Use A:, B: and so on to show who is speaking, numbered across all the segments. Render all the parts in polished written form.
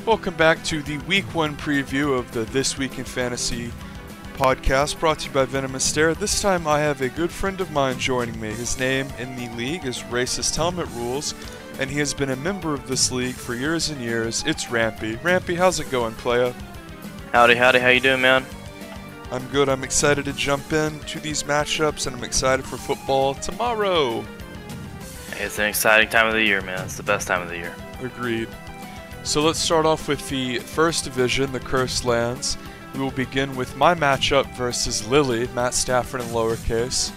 A: Welcome back to the Week 1 preview of the This Week in Fantasy podcast, brought to you by Venomous Stare. This time I have a good friend of mine joining me. His name in the league is Racist Helmet Rules, and he has been a member of this league for years and years. It's Rampy. Rampy, how's it going, playa?
B: Howdy, how you doing, man?
A: I'm good. I'm excited to jump into these matchups, and I'm excited for football tomorrow.
B: It's an exciting time of the year, man. It's the best time of the year.
A: Agreed. So let's start off with the first division, the Cursed Lands. We will begin with my matchup versus Lily, Matt Stafford in lowercase.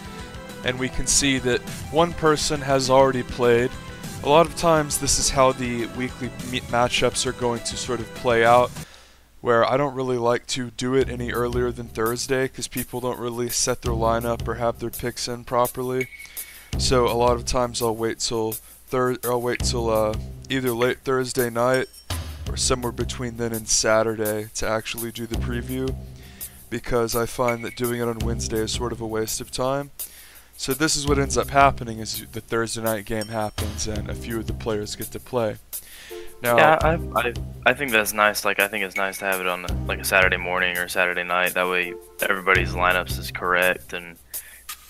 A: And we can see that one person has already played. A lot of times this is how the weekly matchups are going to sort of play out, where I don't really like to do it any earlier than Thursday because people don't really set their lineup or have their picks in properly. So a lot of times I'll wait till either late Thursday night or somewhere between then and Saturday to actually do the preview, because I find that doing it on Wednesday is sort of a waste of time. So this is what ends up happening: is the Thursday night game happens and a few of the players get to play. Now,
B: yeah, I think that's nice. Like, I think it's nice to have it on like a Saturday morning or Saturday night. That way everybody's lineups is correct, and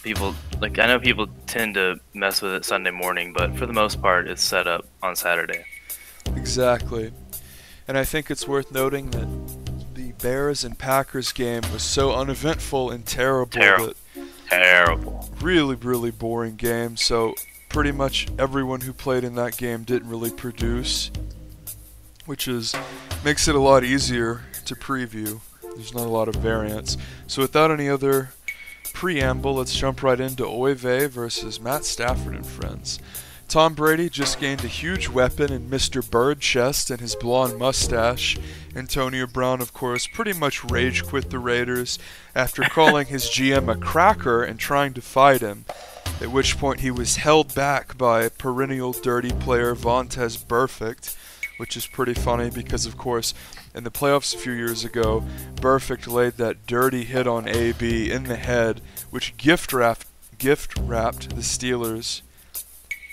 B: people, like, I know people tend to mess with it Sunday morning, but for the most part it's set up on Saturday.
A: Exactly. And I think it's worth noting that the Bears and Packers game was so uneventful and terrible. Really boring game. So pretty much everyone who played in that game didn't really produce, which makes it a lot easier to preview. There's not a lot of variance. So without any other preamble, let's jump right into Oive versus Matt Stafford and friends. Tom Brady just gained a huge weapon in Mr. Bird Chest and his blonde mustache. Antonio Brown, of course, pretty much rage quit the Raiders after calling his GM a cracker and trying to fight him, at which point he was held back by perennial dirty player Vontaze Burfict, which is pretty funny because, of course, in the playoffs a few years ago, Burfict laid that dirty hit on AB in the head, which gift-wrapped the Steelers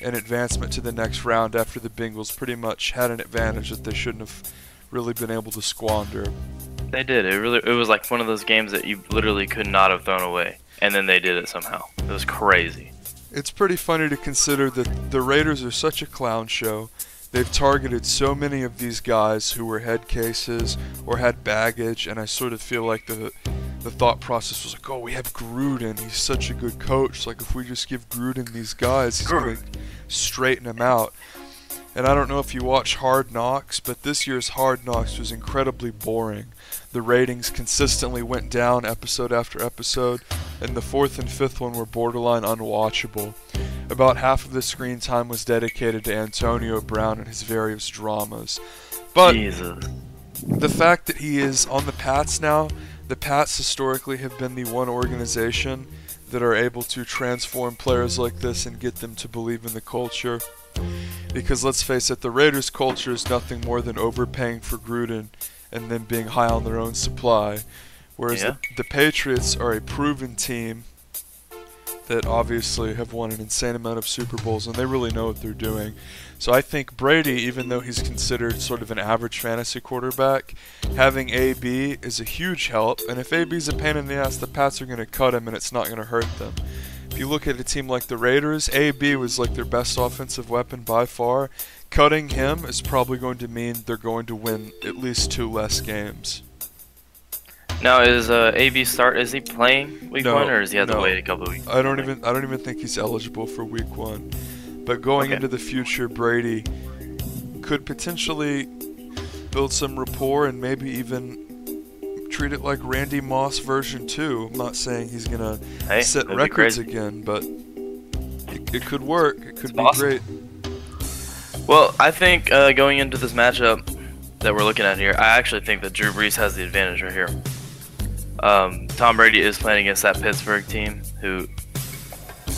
A: an advancement to the next round after the Bengals pretty much had an advantage that they shouldn't have really been able to squander.
B: They did. It was like one of those games that you literally could not have thrown away, and then they did it somehow. It was crazy.
A: It's pretty funny to consider that the Raiders are such a clown show. They've targeted so many of these guys who were head cases or had baggage, and I sort of feel like the thought process was like, oh, we have Gruden, he's such a good coach, like if we just give Gruden these guys, he's going to straighten them out. And I don't know if you watch Hard Knocks, but this year's Hard Knocks was incredibly boring. The ratings consistently went down episode after episode, and the fourth and fifth one were borderline unwatchable. About half of the screen time was dedicated to Antonio Brown and his various dramas. But
B: Jesus.
A: The fact that he is on the Pats now, the Pats historically have been the one organization that are able to transform players like this and get them to believe in the culture. Because let's face it, the Raiders' culture is nothing more than overpaying for Gruden and then being high on their own supply. Whereas the Patriots are a proven team that obviously have won an insane amount of Super Bowls, and they really know what they're doing. So I think Brady, even though he's considered sort of an average fantasy quarterback, having AB is a huge help. And if AB's a pain in the ass, the Pats are going to cut him, and it's not going to hurt them. If you look at a team like the Raiders, AB was like their best offensive weapon by far. Cutting him is probably going to mean they're going to win at least 2 less games.
B: Now, is AB start? Is he playing week 1, or does he have to wait a couple of weeks?
A: I don't even think he's eligible for week 1. But going into the future, Brady could potentially build some rapport and maybe even treat it like Randy Moss version 2. I'm not saying he's gonna set records again, but it could work. It could be great.
B: Well, I think going into this matchup that we're looking at here, I actually think that Drew Brees has the advantage right here. Tom Brady is playing against that Pittsburgh team who,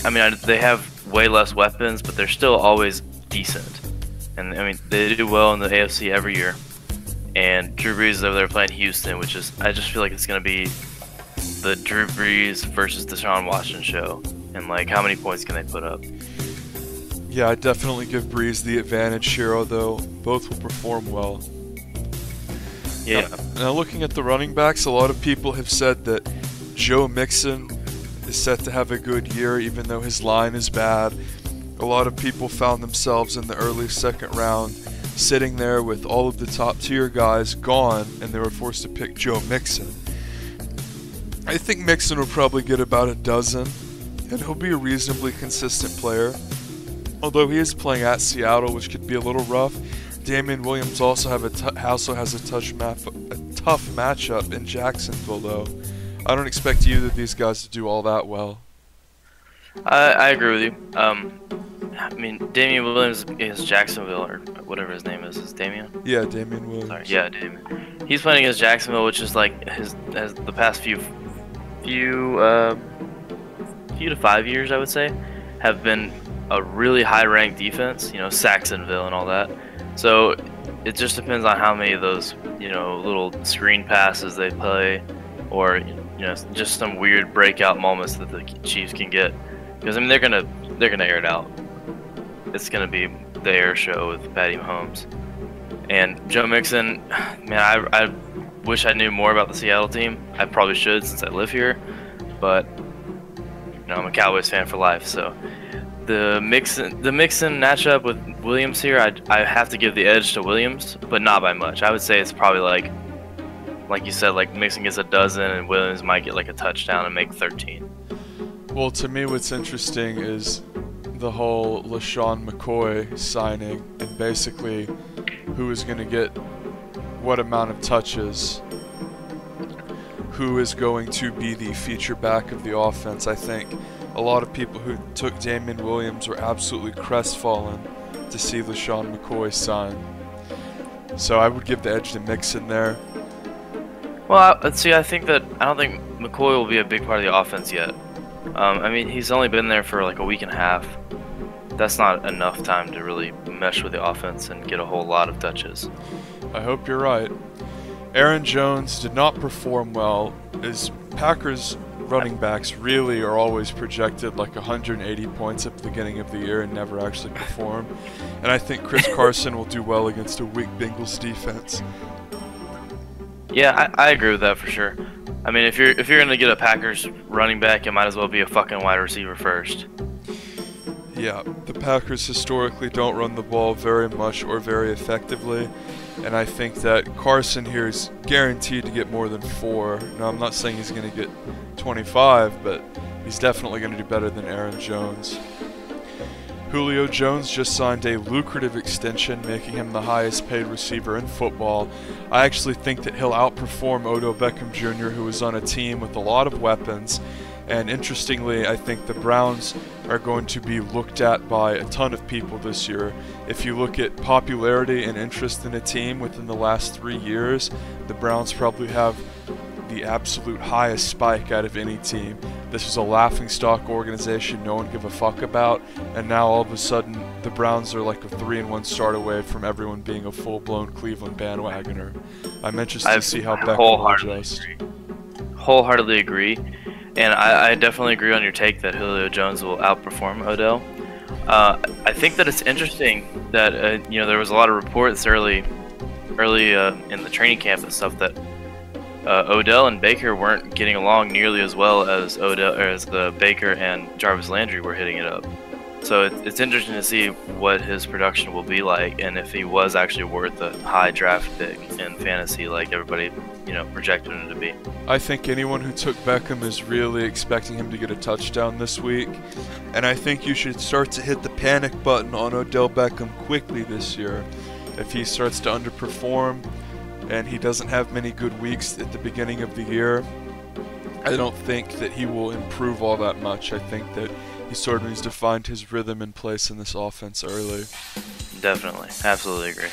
B: I mean, they have way less weapons, but they're still always decent. And, I mean, they do well in the AFC every year. And Drew Brees is over there playing Houston, which is, I just feel like it's going to be the Drew Brees versus Deshaun Watson show. And, like, how many points can they put up?
A: Yeah, I definitely give Brees the advantage here, although both will perform well.
B: Yeah.
A: Now looking at the running backs, a lot of people have said that Joe Mixon is set to have a good year even though his line is bad. A lot of people found themselves in the early second round sitting there with all of the top tier guys gone, and they were forced to pick Joe Mixon. I think Mixon will probably get about a dozen, and he'll be a reasonably consistent player. Although he is playing at Seattle, which could be a little rough. Damian Williams also has a tough matchup in Jacksonville, though. I don't expect either of these guys to do all that well.
B: I agree with you. I mean, Damian Williams against Jacksonville, or whatever his name is Damian?
A: Yeah, Damian Williams.
B: Sorry, yeah, Damian. He's playing against Jacksonville, which is like has the past few to 5 years, I would say, have been a really high-ranked defense. You know, Saxonville and all that. So it just depends on how many of those, you know, little screen passes they play, or you know, just some weird breakout moments that the Chiefs can get. Because I mean, they're gonna air it out. It's gonna be the air show with Patty Mahomes. And Joe Mixon, man, I wish I knew more about the Seattle team. I probably should since I live here, but you know, I'm a Cowboys fan for life. So the Mixon matchup with Williams here, I have to give the edge to Williams, but not by much. I would say it's probably like you said, like Mixon gets a dozen and Williams might get like a touchdown and make 13.
A: Well, to me, what's interesting is the whole LaShawn McCoy signing, and basically who is going to get what amount of touches, who is going to be the feature back of the offense. I think a lot of people who took Damian Williams were absolutely crestfallen to see LaShawn McCoy sign. So I would give the edge to Mixon there.
B: Well, let's see. I don't think McCoy will be a big part of the offense yet. I mean, he's only been there for like a week and a half. That's not enough time to really mesh with the offense and get a whole lot of touches.
A: I hope you're right. Aaron Jones did not perform well, as Packers running backs really are always projected like 180 points at the beginning of the year and never actually perform. And I think Chris Carson will do well against a weak Bengals defense.
B: Yeah, I agree with that for sure. I mean, if you're gonna get a Packers running back, it might as well be a fucking wide receiver first.
A: Yeah, the Packers historically don't run the ball very much or very effectively, and I think that Carson here is guaranteed to get more than 4. Now, I'm not saying he's going to get 25, but he's definitely going to do better than Aaron Jones. Julio Jones just signed a lucrative extension, making him the highest paid receiver in football. I actually think that he'll outperform Odell Beckham Jr., who is on a team with a lot of weapons. And interestingly, I think the Browns are going to be looked at by a ton of people this year. If you look at popularity and interest in a team within the last 3 years, the Browns probably have the absolute highest spike out of any team. This was a laughingstock organization no one gave a fuck about, and now all of a sudden the Browns are like a 3-1 start away from everyone being a full-blown Cleveland bandwagoner. I'm interested to see how Beckham will adjust.
B: Wholeheartedly agree. And I definitely agree on your take that Julio Jones will outperform Odell. I think that it's interesting that you know, there was a lot of reports early in the training camp and stuff that Odell and Baker weren't getting along nearly as well as the Baker and Jarvis Landry were hitting it up. So it's interesting to see what his production will be like, and if he was actually worth a high draft pick in fantasy like everybody, you know, projected him to be.
A: I think anyone who took Beckham is really expecting him to get a touchdown this week, and I think you should start to hit the panic button on Odell Beckham quickly this year. If he starts to underperform and he doesn't have many good weeks at the beginning of the year, I don't think that he will improve all that much. I think that he sort of needs to find his rhythm and place in this offense early.
B: Definitely. Absolutely agree.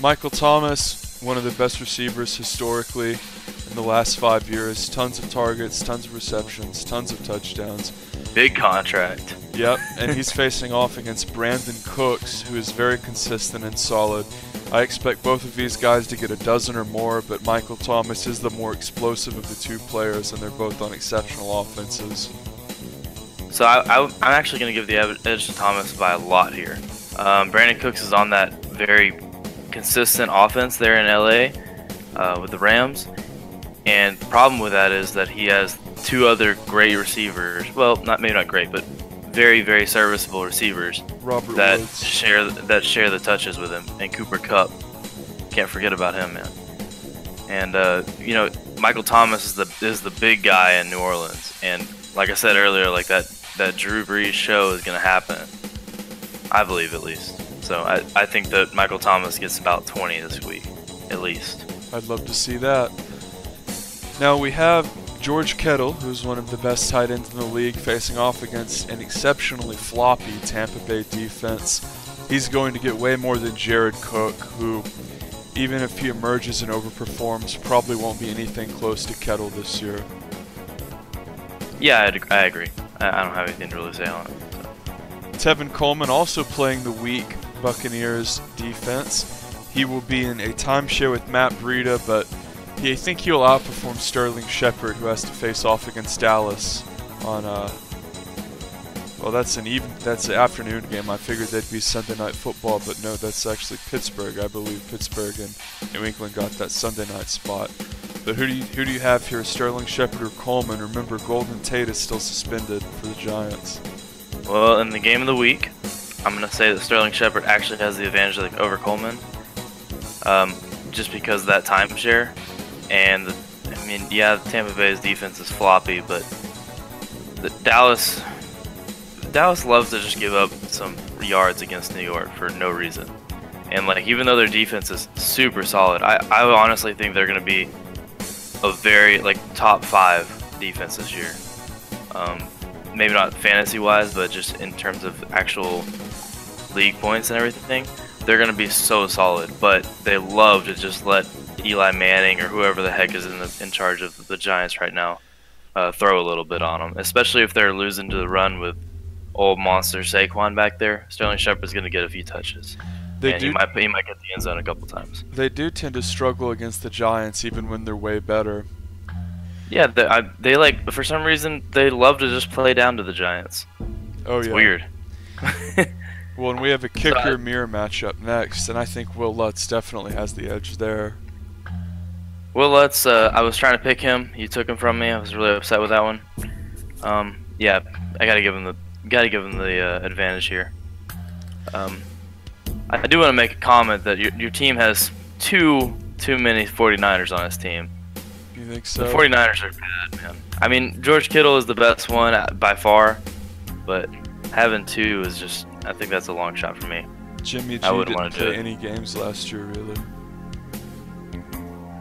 A: Michael Thomas, one of the best receivers historically in the last 5 years. Tons of targets, tons of receptions, tons of touchdowns.
B: Big contract.
A: Yep, and he's facing off against Brandon Cooks, who is very consistent and solid. I expect both of these guys to get a dozen or more, but Michael Thomas is the more explosive of the two players, and they're both on exceptional offenses.
B: So I'm actually going to give the edge to Thomas by a lot here. Brandon Cooks is on that very consistent offense there in LA. with the Rams. And the problem with that is that he has two other great receivers. Well, maybe not great, but very, very serviceable receivers that share the touches with him. And Cooper Kupp, can't forget about him, man. And you know, Michael Thomas is the big guy in New Orleans. And like I said earlier, like that Drew Brees show is gonna happen. I believe, at least. So I think that Michael Thomas gets about 20 this week, at least.
A: I'd love to see that. Now we have George Kittle, who's one of the best tight ends in the league, facing off against an exceptionally floppy Tampa Bay defense. He's going to get way more than Jared Cook, who, even if he emerges and overperforms, probably won't be anything close to Kittle this year.
B: Yeah, I agree. I don't have anything to really say on it. So.
A: Tevin Coleman also playing the weak Buccaneers defense. He will be in a timeshare with Matt Breida, but I think he'll outperform Sterling Shepard, who has to face off against Dallas on well, that's an afternoon game. I figured they'd be Sunday Night Football, but no, that's actually Pittsburgh. I believe Pittsburgh and New England got that Sunday night spot. But who do you have here, Sterling Shepard or Coleman? Remember, Golden Tate is still suspended for the Giants.
B: Well, in the game of the week, I'm going to say that Sterling Shepard actually has the advantage over Coleman, just because of that timeshare. And I mean, yeah, Tampa Bay's defense is floppy, but Dallas loves to just give up some yards against New York for no reason. And like, even though their defense is super solid, I honestly think they're going to be a very top 5 defense this year. Maybe not fantasy wise, but just in terms of actual league points and everything, they're going to be so solid. But they love to just let Eli Manning or whoever the heck is in charge of the Giants right now throw a little bit on them, especially if they're losing to the run with old monster Saquon back there. Sterling Shepard's going to get a few touches. He might get the end zone a couple times.
A: They do tend to struggle against the Giants even when they're way better.
B: Yeah, they like, for some reason, they love to just play down to the Giants.
A: Oh,
B: it's
A: yeah.
B: Weird.
A: Well, and we have a kicker mirror matchup next, and I think Will Lutz definitely has the edge there.
B: Will Lutz, I was trying to pick him. You took him from me. I was really upset with that one. Yeah, I gotta give him the advantage here. I do want to make a comment that your team has too many 49ers on its team.
A: You think so?
B: The 49ers are bad, man. I mean, George Kittle is the best one by far, but having 2 is just, I think that's a long shot for me.
A: Jimmy G didn't play any games last year, really.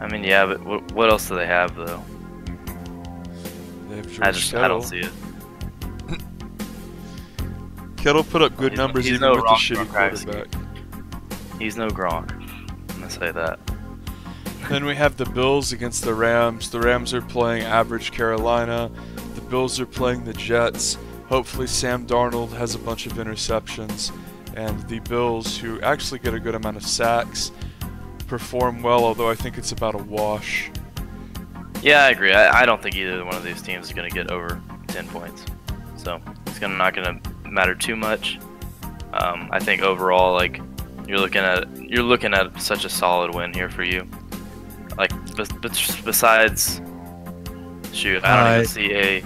B: I mean, yeah, but what else do they have, though?
A: They have
B: I don't see it.
A: Kittle put up good numbers even with the shitty quarterback.
B: He's no Gronk. I'm going to say that.
A: Then we have the Bills against the Rams. The Rams are playing average Carolina. The Bills are playing the Jets. Hopefully Sam Darnold has a bunch of interceptions. And the Bills, who actually get a good amount of sacks, perform well, although I think it's about a wash.
B: Yeah, I agree. I don't think either one of these teams is going to get over 10 points. So it's not going to matter too much. I think overall, like, you're looking at such a solid win here for you. Like, besides, shoot, I don't even see a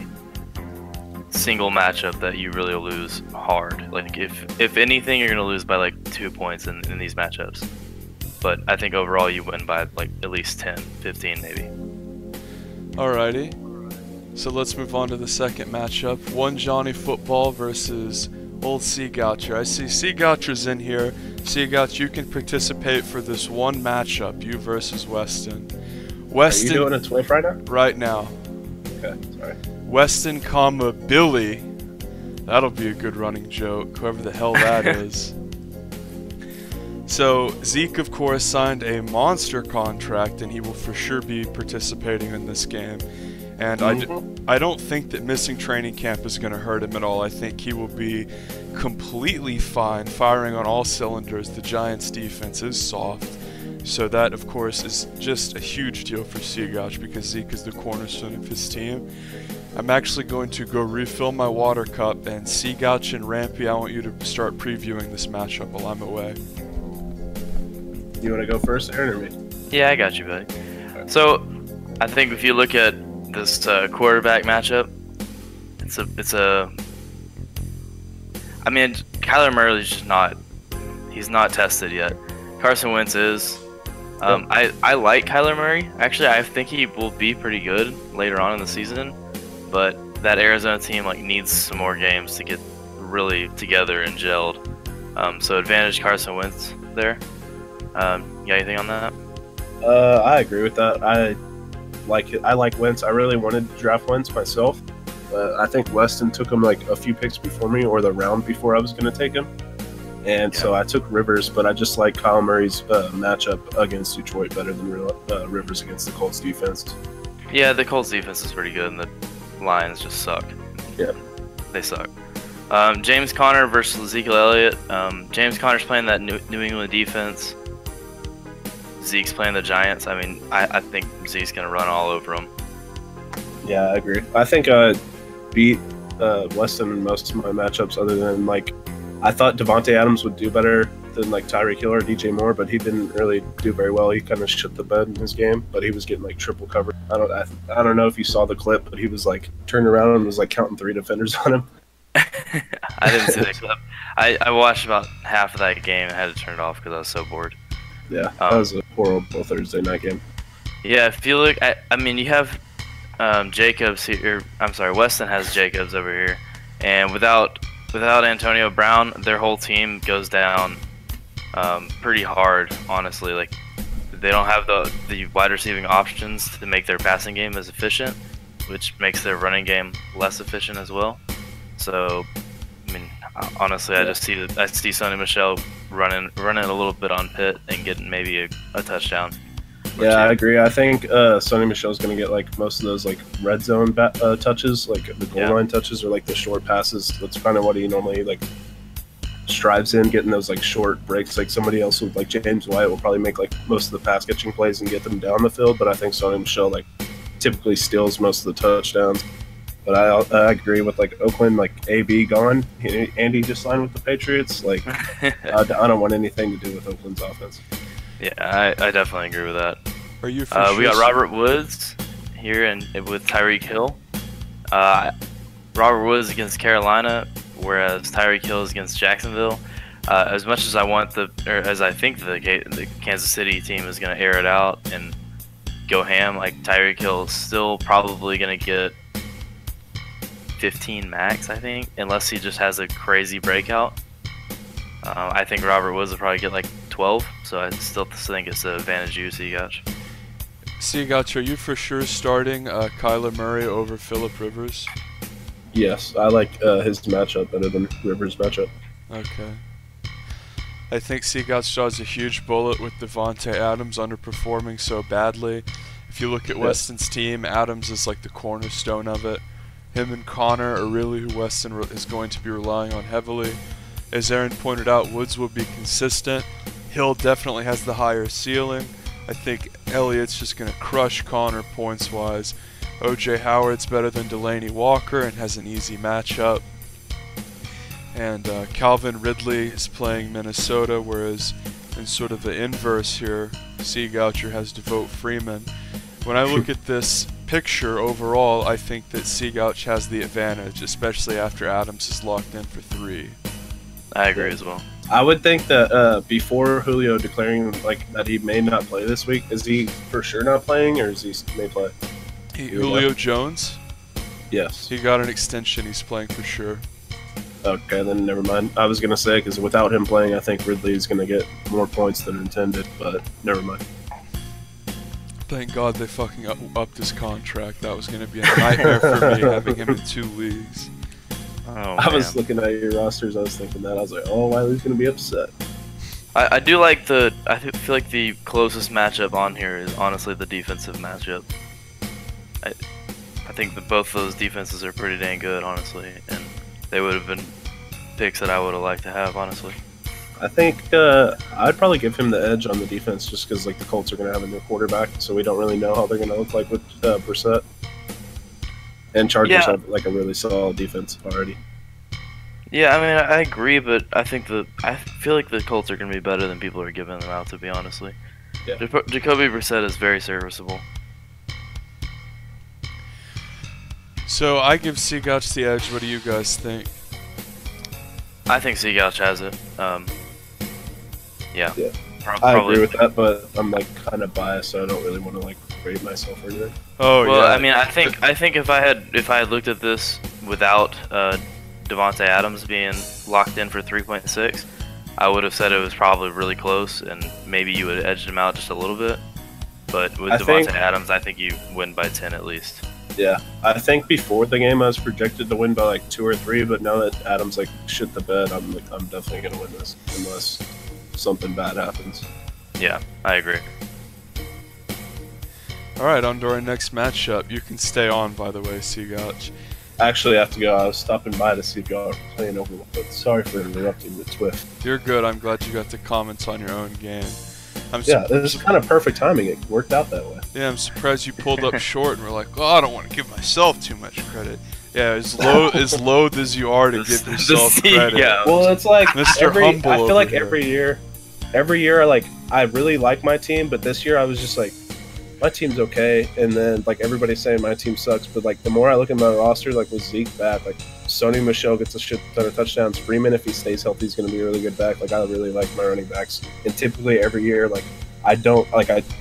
B: single matchup that you really lose hard. Like, if anything, you're gonna lose by like 2 points in these matchups. But I think overall you win by like at least 10, 15 maybe.
A: Alrighty. So let's move on to the second matchup. One Johnny Football versus old CGauch. I see CGauch's in here. CGauch, you can participate for this one matchup, you versus Weston. Weston,
C: are you doing a TWIF right now?
A: Right now.
C: Okay, sorry.
A: Weston, Billy. That'll be a good running joke, whoever the hell that is. So Zeke, of course, signed a monster contract, and he will for sure be participating in this game. And I don't think that missing training camp is going to hurt him at all. I think he will be completely fine, firing on all cylinders. The Giants' defense is soft. So that, of course, is just a huge deal for CGauch because Zeke is the cornerstone of his team. I'm actually going to go refill my water cup, and CGauch and Rampy, I want you to start previewing this matchup while I'm away.
C: You want to go first, Aaron, or me?
B: Yeah, I got you, buddy. So, I think if you look at this quarterback matchup, I mean, Kyler Murray's just not. He's not tested yet. Carson Wentz is. I like Kyler Murray. Actually, I think he will be pretty good later on in the season. But that Arizona team needs some more games to get really together and gelled. So advantage Carson Wentz there. You got anything on that?
C: I agree with that. I like it. I like Wentz. I really wanted to draft Wentz myself, but I think Weston took him a few picks before me, or the round before I was going to take him. And so I took Rivers, but I just like Kyle Murray's matchup against Detroit better than Rivers against the Colts defense.
B: Yeah, the Colts defense is pretty good, and the Lions just suck.
C: Yeah.
B: They suck. James Conner versus Ezekiel Elliott. James Conner's playing that New England defense. Zeke's playing the Giants. I mean, I think Zeke's going to run all over them.
C: Yeah, I agree. I think I beat Weston in most of my matchups other than, I thought Devontae Adams would do better than, Tyreek Hill or DJ Moore, but he didn't really do very well. He kind of shit the bed in his game, but he was getting, triple cover. I don't know if you saw the clip, but he was, turned around and was, counting 3 defenders on him.
B: I didn't see the clip. I watched about half of that game and had to turn it off because I was so bored.
C: Yeah, that was a horrible Thursday night game.
B: Yeah, if you look, I mean, you have Jacobs here. I'm sorry, Weston has Jacobs over here, and without Antonio Brown, their whole team goes down pretty hard. Honestly, they don't have the wide receiving options to make their passing game as efficient, which makes their running game less efficient as well. So, I mean, honestly, I see Sonny Michel running a little bit on Pitt and getting maybe a touchdown.
C: Yeah, I agree. I think Sonny Michel's going to get most of those red zone touches, the goal line touches, or the short passes. That's kind of what he normally strives in, getting those short breaks. Somebody else with James White will probably make most of the pass catching plays and get them down the field. But I think Sonny Michel typically steals most of the touchdowns. But I agree with Oakland, AB gone. Andy just signed with the Patriots. I don't want anything to do with Oakland's offense.
B: Yeah, I definitely agree with that.
A: Are you? For sure?
B: We got Robert Woods here and with Tyreek Hill. Robert Woods against Carolina, whereas Tyreek Hill is against Jacksonville. As much as as I think the Kansas City team is going to air it out and go ham, Tyreek Hill is still probably going to get 15 max, I think, unless he just has a crazy breakout. I think Robert Woods will probably get 12, so I still think it's an advantage you, CGauch.
A: CGauch, are you for sure starting Kyler Murray over Phillip Rivers?
C: Yes, I like his matchup better than Rivers' matchup.
A: Okay. I think CGauch draws a huge bullet with Devontae Adams underperforming so badly. If you look at Weston's team, Adams is the cornerstone of it. Him and Connor are really who Weston is going to be relying on heavily. As Aaron pointed out, Woods will be consistent. Hill definitely has the higher ceiling. I think Elliott's just going to crush Connor points-wise. O.J. Howard's better than Delaney Walker and has an easy matchup. And Calvin Ridley is playing Minnesota, whereas in sort of the inverse here, CGaucher has Devote Freeman. When I look at this picture overall, I think that CGauch has the advantage, especially after Adams is locked in for 3.
B: I agree as well.
C: I would think that before Julio declaring that he may not play this week, is he for sure not playing, or is he may play?
A: Julio Jones?
C: Yes.
A: He got an extension. He's playing for sure.
C: Okay, then never mind. I was going to say, because without him playing, I think Ridley's going to get more points than intended, but never mind.
A: Thank God they fucking upped his contract. That was going to be a nightmare for me, having him in 2 leagues.
B: Oh,
C: I was looking at your rosters, I was thinking that. I was like, oh, Wiley's going to be upset.
B: I do like I feel like the closest matchup on here is honestly the defensive matchup. I think that both those defenses are pretty dang good, honestly, and they would have been picks that I would have liked to have, honestly.
C: I think I'd probably give him the edge on the defense just because the Colts are going to have a new quarterback, so we don't really know how they're going to look like with Brissett. And Chargers have a really solid defense already.
B: Yeah, I mean, I agree, but I feel like the Colts are going to be better than people are giving them out, to be honestly.
C: Yeah.
B: Jacoby Brissett is very serviceable.
A: So I give CGauch the edge. What do you guys think?
B: I think CGauch has it. Yeah.
C: I agree with that, but I'm like kind of biased, so I don't really want to like rate myself or anything.
A: Oh
B: well,
A: yeah.
B: I mean, I think if I had looked at this without Devontae Adams being locked in for 3.6, I would have said it was probably really close, and maybe you would have edged him out just a little bit. But with Devontae Adams, I think you win by 10 at least.
C: Yeah, I think before the game I was projected to win by like 2 or 3, but now that Adams like shit the bed, I'm definitely gonna win this unless something bad happens.
B: Yeah, I agree.
A: Alright, on to our next matchup. You can stay on, by the way, CGauch.
C: Actually, I have to go. I was stopping by to see if y'all are playing Overwatch, but sorry for interrupting the TWIF.
A: You're good. I'm glad you got to comment on your own game.
C: Yeah, this is kind of perfect timing. It worked out that way.
A: Yeah, I'm surprised you pulled up short and were like, oh, I don't want to give myself too much credit. Yeah, as loath as you are to give yourself credit.
B: Yeah.
C: Well, it's like
A: Mr. Humble
C: I feel like
A: over here.
C: every year, like I really like my team, but this year I was just like, my team's okay, and then like everybody's saying my team sucks, but like the more I look at my roster, like with Zeke back, like Sony Michel gets a shit ton of touchdowns. Freeman, if he stays healthy, is going to be a really good back. Like I really like my running backs, and typically every year, like I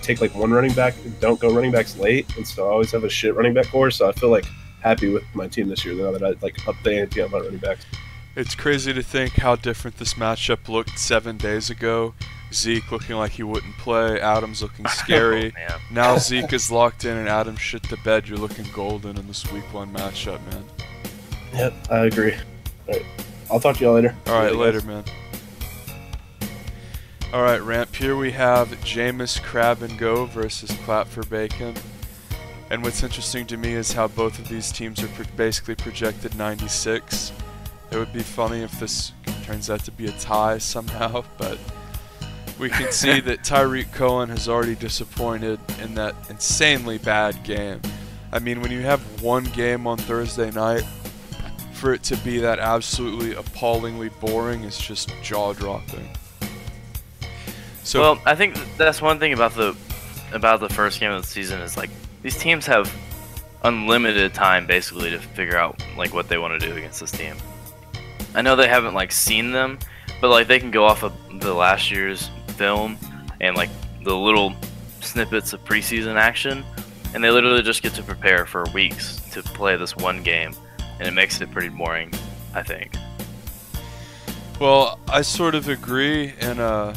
C: take like one running back, don't go running backs late, and so I always have a shit running back core. So I feel like happy with my team this year now that I like up the ante on my running backs.
A: It's crazy to think how different this matchup looked 7 days ago. Zeke looking like he wouldn't play, Adams looking scary.
B: Oh,
A: now Zeke is locked in and Adams shit the bed. You're looking golden in this week 1 matchup, man.
C: Yep, I agree. Alright, I'll talk to y'all later.
A: Alright, later, man. Alright, Ramp, here we have Jameis Crab and Go versus Clap for Bacon. And what's interesting to me is how both of these teams are basically projected 96. It would be funny if this turns out to be a tie somehow, but we can see that Tyreek Cohen has already disappointed in that insanely bad game. I mean, when you have one game on Thursday night, for it to be that absolutely appallingly boring is just jaw-dropping. So,
B: well, I think that's one thing about the first game of the season is like these teams have unlimited time basically to figure out like what they want to do against this team. I know they haven't like seen them, but like they can go off of the last year's film and like the little snippets of preseason action, and they literally just get to prepare for weeks to play this one game, and it makes it pretty boring, I think.
A: well, I sort of agree in a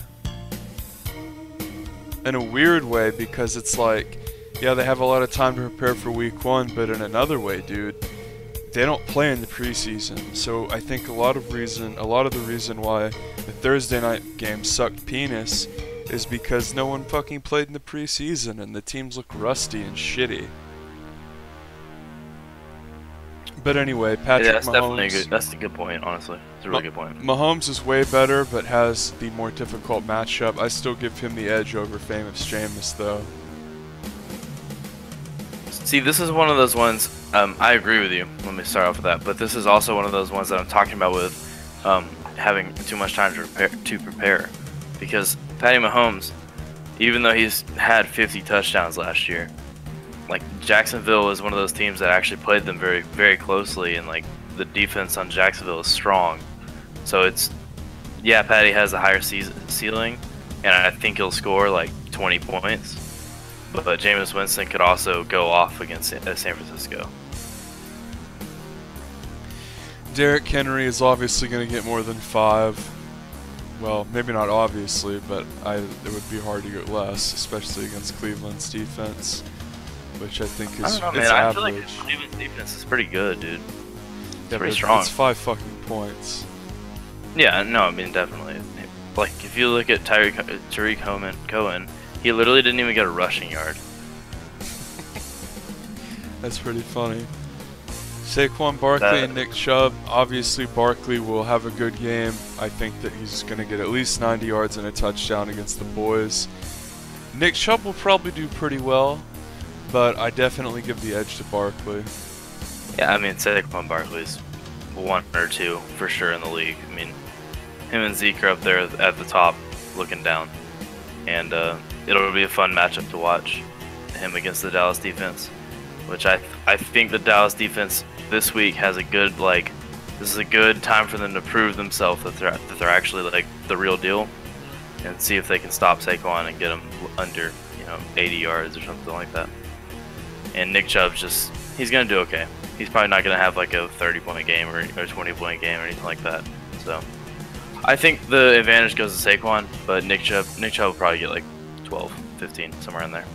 A: weird way, because it's like, yeah, they have a lot of time to prepare for week 1, but in another way, dude, they don't play in the preseason. So I think a lot of the reason why the Thursday night game sucked penis is because no one fucking played in the preseason and the teams look rusty and shitty. But anyway, Patrick
B: Yeah, that's
A: Mahomes,
B: definitely good. That's a good point, honestly. It's a really good point.
A: Mahomes is way better, but has the more difficult matchup. I still give him the edge over famous Jameis, though.
B: See, this is one of those ones, I agree with you, let me start off with that, but this is also one of those ones that I'm talking about with having too much time to prepare. Because Patty Mahomes, even though he's had 50 touchdowns last year, like Jacksonville is one of those teams that actually played them very, very closely, and like the defense on Jacksonville is strong. So it's, yeah, Patty has a higher ceiling, and I think he'll score like 20 points. But Jameis Winston could also go off against San Francisco.
A: Derrick Henry is obviously going to get more than 5. Well, maybe not obviously, but it would be hard to get less, especially against Cleveland's defense, which I think is
B: I don't know, man. I feel like Cleveland's defense is pretty good, dude. It's pretty strong.
A: It's 5 fucking points.
B: Yeah, no, I mean, definitely. Like, if you look at Tyreek Cohen, he literally didn't even get a rushing yard.
A: That's pretty funny. Saquon Barkley and Nick Chubb. Obviously, Barkley will have a good game. I think that he's going to get at least 90 yards and a touchdown against the boys. Nick Chubb will probably do pretty well, but I definitely give the edge to Barkley.
B: Yeah, I mean, Saquon Barkley's 1 or 2 for sure in the league. I mean, him and Zeke are up there at the top looking down. And it'll be a fun matchup to watch, him against the Dallas defense. which I think the Dallas defense this week has a good this is a good time for them to prove themselves that they're actually like the real deal, and see if they can stop Saquon and get him under 80 yards or something like that. And Nick Chubb he's gonna do okay. He's probably not gonna have like a 30-point game or a 20-point game or anything like that. So I think the advantage goes to Saquon, but Nick Chubb will probably get like 12, 15, somewhere in there.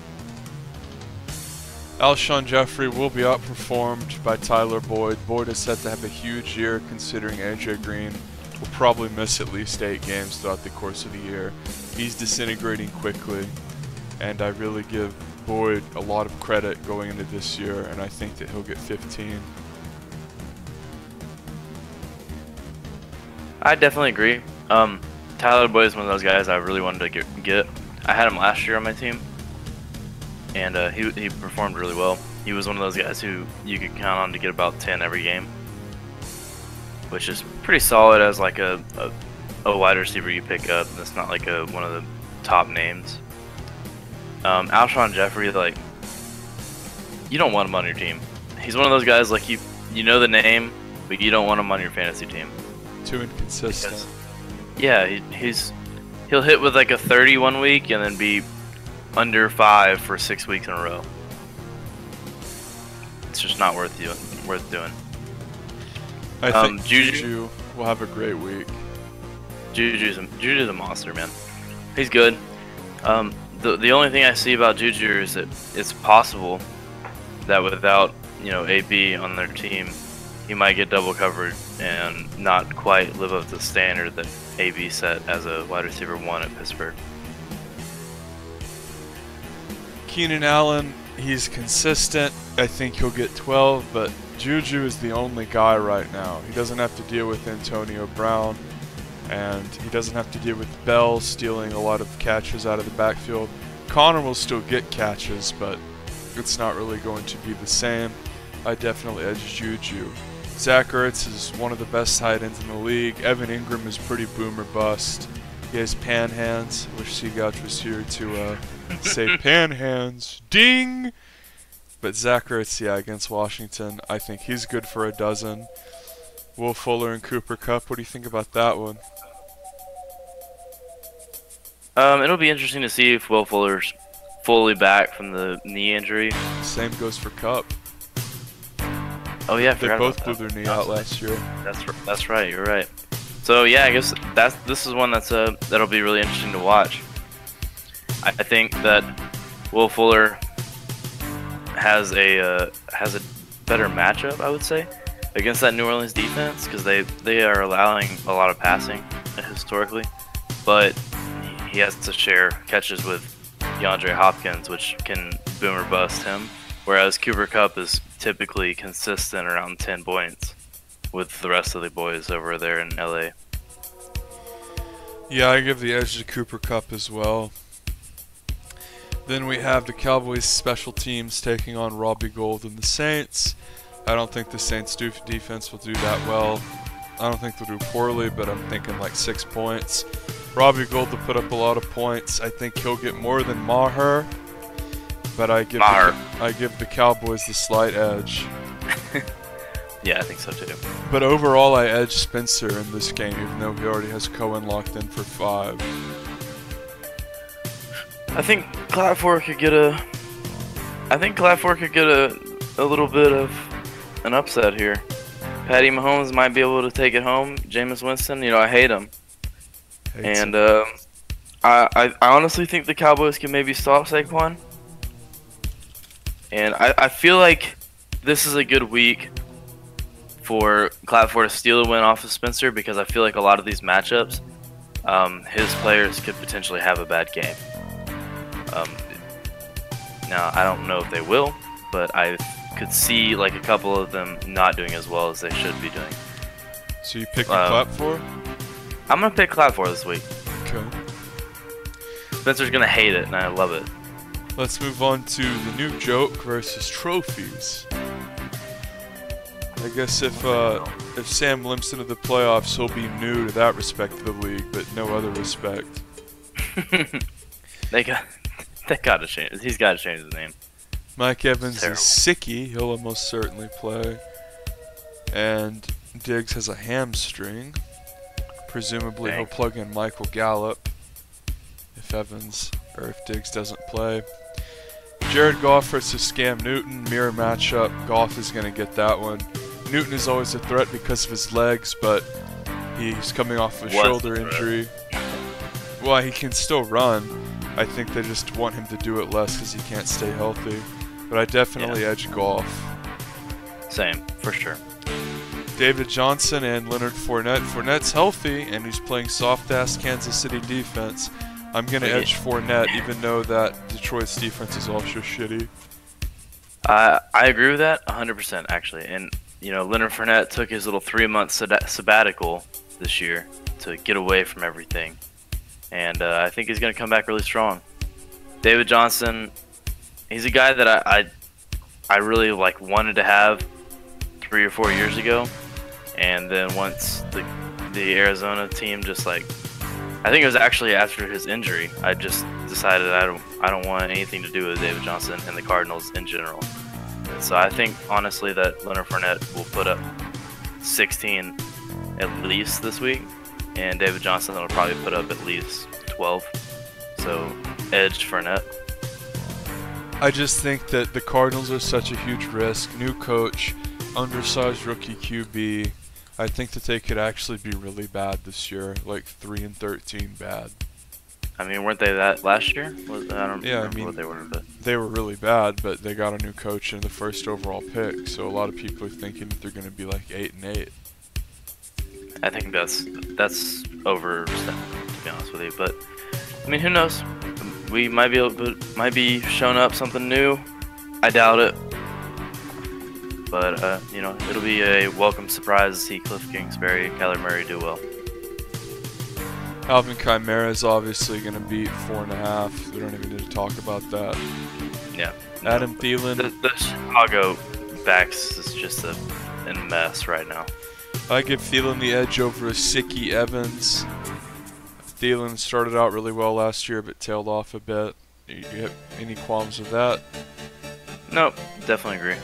A: Alshon Jeffrey will be outperformed by Tyler Boyd. Boyd is set to have a huge year considering AJ Green will probably miss at least 8 games throughout the course of the year. He's disintegrating quickly, and I really give Boyd a lot of credit going into this year, and I think that he'll get 15.
B: I definitely agree. Tyler Boyd is one of those guys I really wanted to get. I had him last year on my team, and he performed really well. He was one of those guys who you could count on to get about 10 every game, which is pretty solid as like a wide receiver you pick up. That's not like one of the top names. Alshon Jeffrey, like, you don't want him on your team. He's one of those guys like you know the name, but you don't want him on your fantasy team.
A: Too inconsistent.
B: Because, yeah, he'll hit with like a 30 one week and then be under 5 for 6 weeks in a row. It's just not worth doing.
A: I think Juju will have a great week.
B: Juju's a monster, man. He's good. The only thing I see about Juju is that it's possible that without AB on their team, he might get double covered and not quite live up to the standard that AB set as a wide receiver 1 at Pittsburgh.
A: Keenan Allen, he's consistent. I think he'll get 12, but Juju is the only guy right now. He doesn't have to deal with Antonio Brown, and he doesn't have to deal with Bell stealing a lot of catches out of the backfield. Connor will still get catches, but it's not really going to be the same. I definitely edge Juju. Zach Ertz is one of the best tight ends in the league. Evan Ingram is pretty boomer bust. He has pan hands. I wish CGauch was here to say pan hands. Ding! But Zach Ertz, yeah, against Washington, I think he's good for a dozen. Will Fuller and Cooper Kupp, what do you think about that one?
B: It'll be interesting to see if Will Fuller's fully back from the knee injury.
A: Same goes for Kupp.
B: Oh yeah,
A: they both blew their knee out last year.
B: That's right. You're right. So yeah, I guess this is one that'll be really interesting to watch. I think that Will Fuller has a better matchup, I would say, against that New Orleans defense, because they are allowing a lot of passing historically, but he has to share catches with DeAndre Hopkins, which can boom or bust him, whereas Cooper Kupp is typically consistent around 10 points with the rest of the boys over there in LA.
A: Yeah, I give the edge to Cooper Kupp as well. Then we have the Cowboys special teams taking on Robbie Gould and the Saints. I don't think the Saints defense will do that well. I don't think they'll do poorly, but I'm thinking like 6 points. Robbie Gould will put up a lot of points. I think he'll get more than Maher, but I give the Cowboys the slight edge.
B: Yeah, I think so too.
A: But overall, I edge Spencer in this game, even though he already has Cohen locked in for 5.
B: I think Cladford could get a little bit of an upset here. Patty Mahomes might be able to take it home. Jameis Winston, I hate him. And I honestly think the Cowboys can maybe stop Saquon. And I feel like this is a good week for Cladford to steal a win off of Spencer, because I feel like a lot of these matchups, his players could potentially have a bad game. Now, I don't know if they will, but I could see like a couple of them not doing as well as they should be doing.
A: So you picking Cladford?
B: I'm going to pick Cladford this week.
A: Okay.
B: Spencer's going to hate it, and I love it.
A: Let's move on to the new joke versus trophies. I guess if Sam limps into the playoffs, he'll be new to that respect of the league, but no other respect.
B: They got to change. He's got to change his name.
A: Mike Evans
B: Terrible.
A: is sicky. He'll almost certainly play. And Diggs has a hamstring. Presumably he'll plug in Michael Gallup if Diggs doesn't play. Jared Goff versus Cam Newton, mirror matchup. Goff is going to get that one. Newton is always a threat because of his legs, but he's coming off a shoulder injury. Well, he can still run. I think they just want him to do it less because he can't stay healthy. But I definitely edge Goff.
B: Same, for sure.
A: David Johnson and Leonard Fournette. Fournette's healthy, and he's playing soft-ass Kansas City defense. I'm going to edge Fournette, even though that Detroit's defense is also shitty.
B: I agree with that 100%, actually. And, you know, Leonard Fournette took his little 3-month sabbatical this year to get away from everything. And I think he's going to come back really strong. David Johnson, he's a guy that I really wanted to have 3 or 4 years ago. And then once the Arizona team just I think it was actually after his injury, I just decided I don't want anything to do with David Johnson and the Cardinals in general. And so I think honestly that Leonard Fournette will put up 16 at least this week, and David Johnson will probably put up at least 12. So edge Fournette.
A: I just think that the Cardinals are such a huge risk. New coach, undersized rookie QB. I think that they could actually be really bad this year, 3-13 bad.
B: I mean, weren't they that last year? I don't remember what they were, but
A: they were really bad. But they got a new coach and the first overall pick, so a lot of people are thinking that they're going to be 8-8.
B: I think that's overstepping, to be honest with you. But I mean, who knows? We might be showing up something new. I doubt it. But, you know, it'll be a welcome surprise to see Cliff Kingsbury, Kyler Murray do well.
A: Alvin Kamara is obviously going to beat 4.5. We don't even need to talk about that.
B: Yeah.
A: Adam Thielen.
B: The Chicago backs is just a mess right now.
A: I give Thielen the edge over a sicky Evans. Thielen started out really well last year, but tailed off a bit. You have any qualms with that?
B: Nope, definitely agree.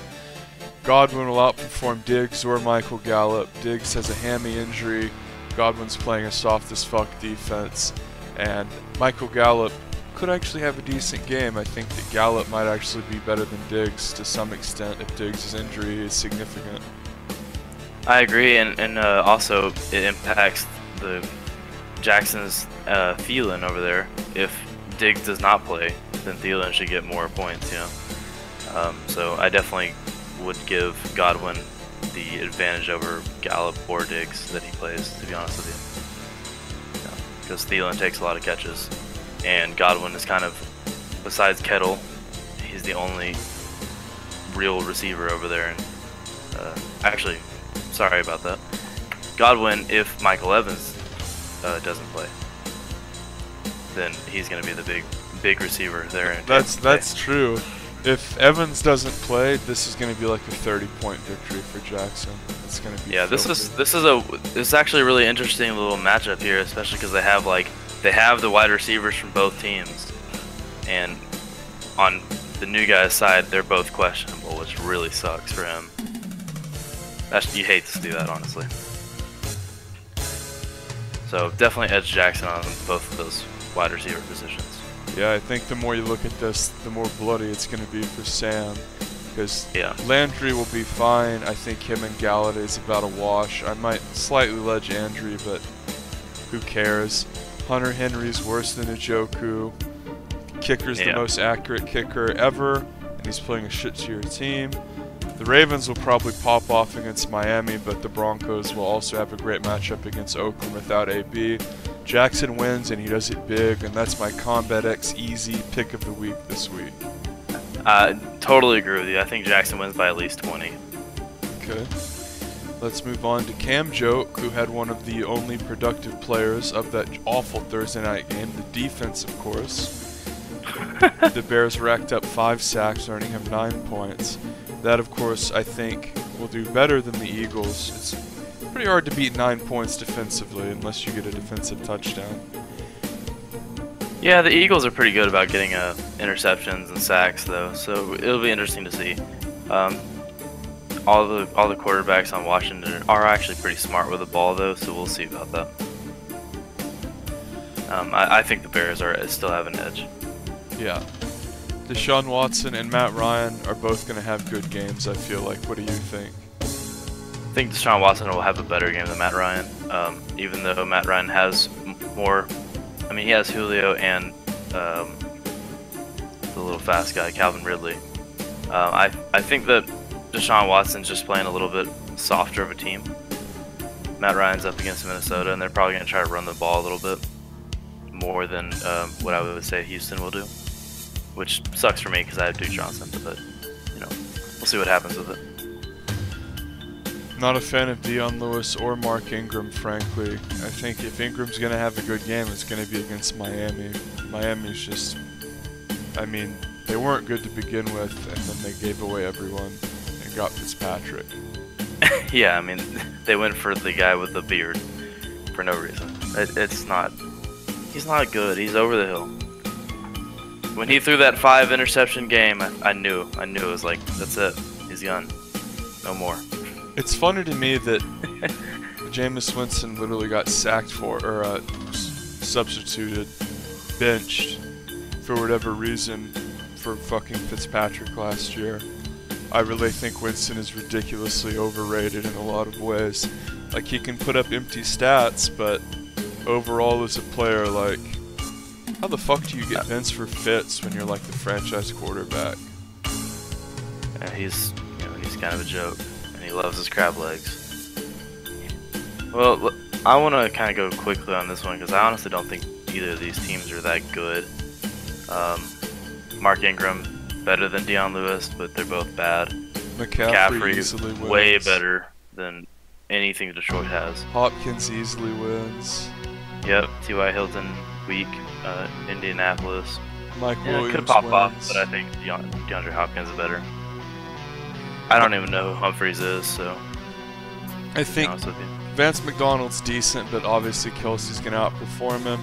A: Godwin will outperform Diggs or Michael Gallup. Diggs has a hammy injury. Godwin's playing a soft as fuck defense. And Michael Gallup could actually have a decent game. I think that Gallup might actually be better than Diggs to some extent if Diggs' injury is significant.
B: I agree, and also it impacts the Jackson's Thielen over there. If Diggs does not play, then Thielen should get more points, you know. So I definitely would give Godwin the advantage over Gallup or Diggs that he plays, to be honest with you. Because Thielen takes a lot of catches, and Godwin is kind of, besides Kettle, he's the only real receiver over there. And actually, sorry about that. Godwin, if Michael Evans doesn't play, then he's going to be the big receiver there.
A: That's true. If Evans doesn't play, this is going to be a 30-point victory for Jackson. It's going to be
B: this is actually a really interesting little matchup here, especially because they have the wide receivers from both teams, and on the new guy's side, they're both questionable, which really sucks for him. You hate to do that, honestly. So definitely edge Jackson on both of those wide receiver positions.
A: Yeah, I think the more you look at this, the more bloody it's going to be for Sam. Because Landry will be fine. I think him and Galladay is about a wash. I might slightly ledge Andrew, but who cares? Hunter Henry's worse than Njoku. Kicker's the most accurate kicker ever, and he's playing a shit-tier team. The Ravens will probably pop off against Miami, but the Broncos will also have a great matchup against Oakland without AB. Jackson wins, and he does it big, and that's my Combat X easy pick of the week this week.
B: I totally agree with you. I think Jackson wins by at least 20.
A: Okay. Let's move on to CamGauch, who had one of the only productive players of that awful Thursday night game, the defense, of course. The Bears racked up 5 sacks, earning him 9 points. That, of course, I think will do better than the Eagles. It's pretty hard to beat 9 points defensively unless you get a defensive touchdown.
B: Yeah, the Eagles are pretty good about getting interceptions and sacks, though, so it'll be interesting to see. All the quarterbacks on Washington are actually pretty smart with the ball, though, so we'll see about that. I think the Bears still have an edge.
A: Yeah. Deshaun Watson and Matt Ryan are both going to have good games, I feel like. What do you think?
B: I think Deshaun Watson will have a better game than Matt Ryan, even though Matt Ryan has more. I mean, he has Julio and the little fast guy, Calvin Ridley. I think that Deshaun Watson's just playing a little bit softer of a team. Matt Ryan's up against Minnesota, and they're probably going to try to run the ball a little bit more than what I would say Houston will do, which sucks for me because I have Duke Johnson, but you know, we'll see what happens with it.
A: Not a fan of Dion Lewis or Mark Ingram, frankly. I think if Ingram's going to have a good game, it's going to be against Miami. Miami's just, I mean, they weren't good to begin with, and then they gave away everyone and got Fitzpatrick.
B: Yeah, I mean, they went for the guy with the beard for no reason. He's not good. He's over the hill. When he threw that 5 interception game, I knew it was like, that's it. He's gone. No more.
A: It's funny to me that Jameis Winston literally got sacked substituted, benched, for whatever reason, for fucking Fitzpatrick last year. I really think Winston is ridiculously overrated in a lot of ways. Like, he can put up empty stats, but overall as a player, like, how the fuck do you get benched for Fitz when you're like the franchise quarterback?
B: Yeah, he's kind of a joke. He loves his crab legs. Well, I want to kind of go quickly on this one because I honestly don't think either of these teams are that good. Mark Ingram, better than Dion Lewis, but they're both bad.
A: McCaffrey easily wins.
B: Way better than anything Detroit has.
A: Hopkins easily wins.
B: Yep, T.Y. Hilton, weak. Indianapolis.
A: Mike Williams
B: could pop
A: wins.
B: off, but I think DeAndre Hopkins is better. I don't even know who Humphreys is, so
A: I think Vance McDonald's decent, but obviously Kelsey's going to outperform him.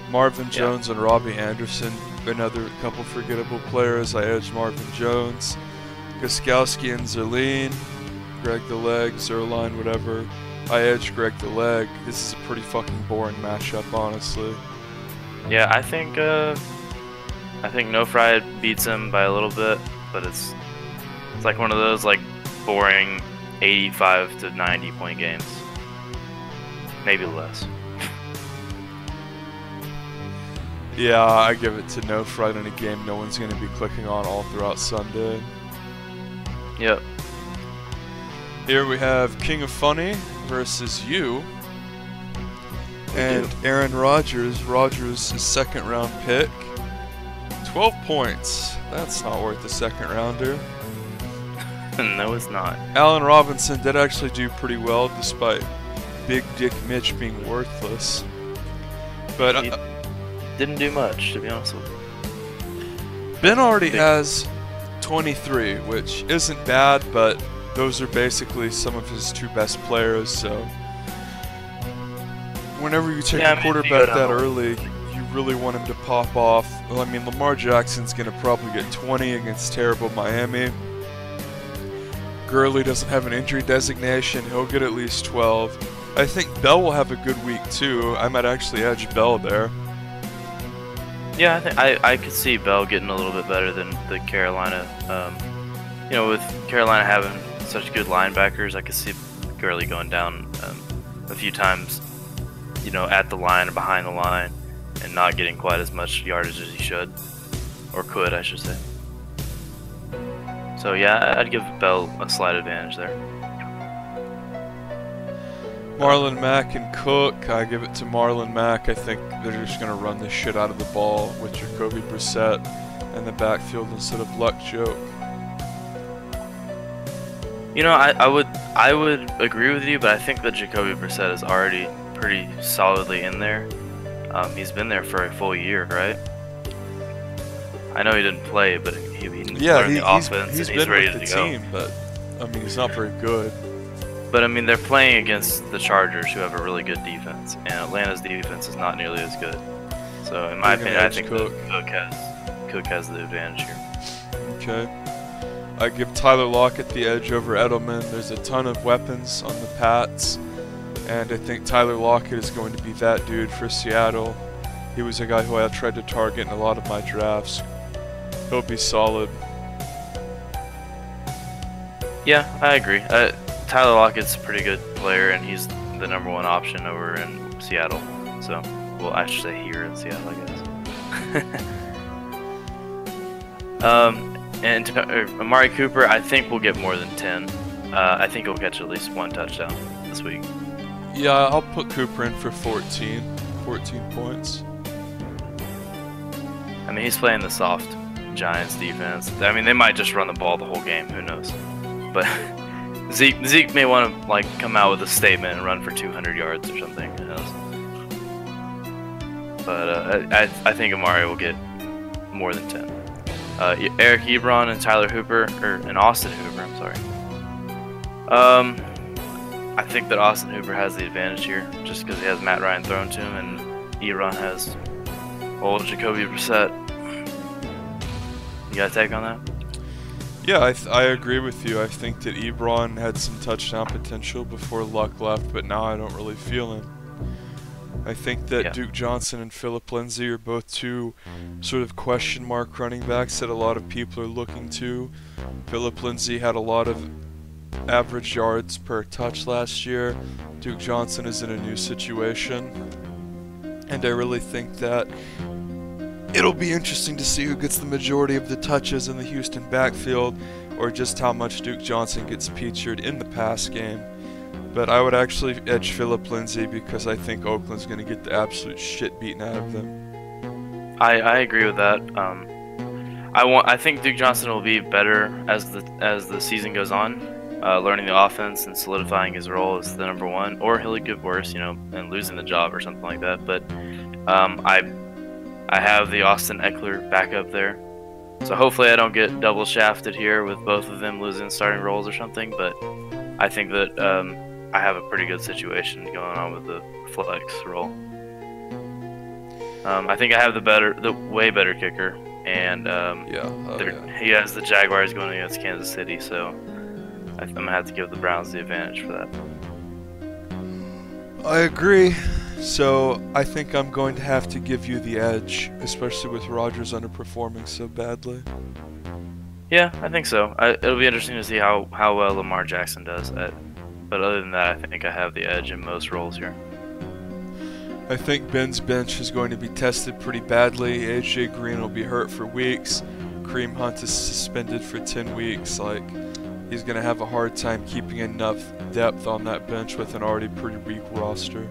A: Marvin Jones and Robbie Anderson, another couple forgettable players. I edged Marvin Jones. Gostkowski and Zerline, Greg the Leg, Zerline, whatever. I edged Greg the Leg. This is a pretty fucking boring matchup, honestly.
B: Yeah, I think No Fry beats him by a little bit, but it's like one of those like boring 85 to 90 point games. Maybe less.
A: Yeah, I give it to No Fry in a game no one's going to be clicking on all throughout Sunday.
B: Yep.
A: Here we have King of Funny versus you. And Aaron Rodgers. Rodgers' second round pick. 12 points. That's not worth a second rounder.
B: No, it's not.
A: Allen Robinson did actually do pretty well despite Big Dick Mitch being worthless. But
B: he didn't do much, to be honest with you.
A: Ben already has 23, which isn't bad, but those are basically some of his 2 best players, so whenever you take a quarterback that early, you really want him to pop off. Well, I mean, Lamar Jackson's going to probably get 20 against terrible Miami. Gurley doesn't have an injury designation. He'll get at least 12. I think Bell will have a good week, too. I might actually edge Bell there.
B: Yeah, I think I could see Bell getting a little bit better than the Carolina. You know, with Carolina having such good linebackers, I could see Gurley going down a few times, you know, at the line or behind the line and not getting quite as much yardage as he should, or could, I should say. So yeah, I'd give Bell a slight advantage there.
A: Marlon Mack and Cook, I give it to Marlon Mack. I think they're just going to run the shit out of the ball with Jacoby Brissett in the backfield instead of Luck Joke.
B: You know, I would agree with you, but I think that Jacoby Brissett is already pretty solidly in there. He's been there for a full year, right? I know he didn't play, but he learned the offense and he's ready to go.
A: Team, but I mean, he's not very good.
B: But I mean, they're playing against the Chargers, who have a really good defense, and Atlanta's defense is not nearly as good. So in my
A: Bring an
B: opinion, I
A: edge
B: think Cook has the advantage here.
A: Okay. I give Tyler Lockett the edge over Edelman. There's a ton of weapons on the Pats, and I think Tyler Lockett is going to be that dude for Seattle. He was a guy who I tried to target in a lot of my drafts. He'll be solid.
B: Yeah, I agree. Tyler Lockett's a pretty good player, and he's the #1 option over in Seattle. So, well, I should say here in Seattle, I guess. And Amari Cooper, I think will get more than 10. I think he'll catch at least 1 touchdown this week.
A: Yeah, I'll put Cooper in for 14 points.
B: I mean, he's playing the soft Giants defense. I mean, they might just run the ball the whole game. Who knows? But Zeke may want to like come out with a statement and run for 200 yards or something. Who knows? But I think Amari will get more than 10. Eric Ebron and Tyler Hooper, and Austin Hooper, I'm sorry. I think that Austin Hooper has the advantage here, just because he has Matt Ryan thrown to him, and Ebron has old Jacoby Brissett. You got a take on that?
A: Yeah, I agree with you. I think that Ebron had some touchdown potential before Luck left, but now I don't really feel him. I think that Duke Johnson and Phillip Lindsay are both two sort of question mark running backs that a lot of people are looking to. Phillip Lindsay had a lot of average yards per touch last year. Duke Johnson is in a new situation. And I really think that it'll be interesting to see who gets the majority of the touches in the Houston backfield, or just how much Duke Johnson gets featured in the pass game. But I would actually edge Phillip Lindsay because I think Oakland's going to get the absolute shit beaten out of them.
B: I agree with that. I think Duke Johnson will be better as the season goes on, learning the offense and solidifying his role as the #1, or he'll get worse, and losing the job or something like that. But I have the Austin Eckler backup there, so hopefully I don't get double shafted here with both of them losing starting roles or something. But I think that I have a pretty good situation going on with the flex role. I think I have the way better kicker, and he has the Jaguars going against Kansas City, so I'm gonna have to give the Browns the advantage for that.
A: I agree. So I think I'm going to have to give you the edge, especially with Rodgers underperforming so badly.
B: Yeah, I think so. It'll be interesting to see how well Lamar Jackson does. But other than that, I think I have the edge in most roles here.
A: I think Ben's bench is going to be tested pretty badly. AJ Green will be hurt for weeks. Kareem Hunt is suspended for 10 weeks. Like, he's going to have a hard time keeping enough depth on that bench with an already pretty weak roster.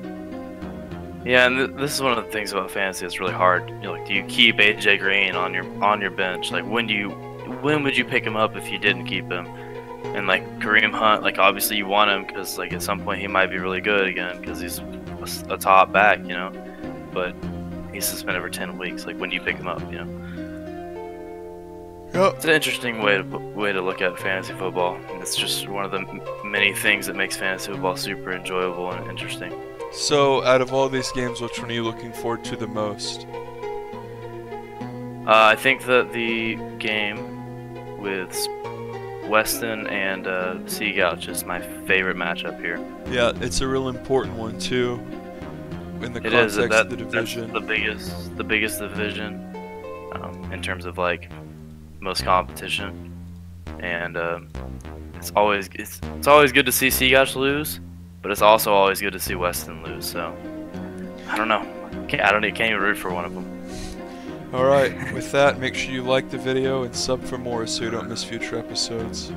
B: Yeah, and this is one of the things about fantasy that's really hard. Do you keep AJ Green on your bench? Like, when would you pick him up if you didn't keep him? And like Kareem Hunt, like obviously you want him because like at some point he might be really good again because he's a top back, But he's suspended for 10 weeks. Like, when do you pick him up?
A: Yep.
B: It's an interesting way to look at fantasy football. And it's just one of the many things that makes fantasy football super enjoyable and interesting.
A: So, out of all these games, which one are you looking forward to the most?
B: I think that the game with Weston and CGauch is my favorite matchup here.
A: Yeah, it's a real important one too. In the context of the division,
B: that's the biggest division in terms of like most competition, and it's always good to see CGauch lose, but it's also always good to see Weston lose. So I don't know. Can't even root for one of them.
A: Alright, with that, make sure you like the video and sub for more so you don't miss future episodes.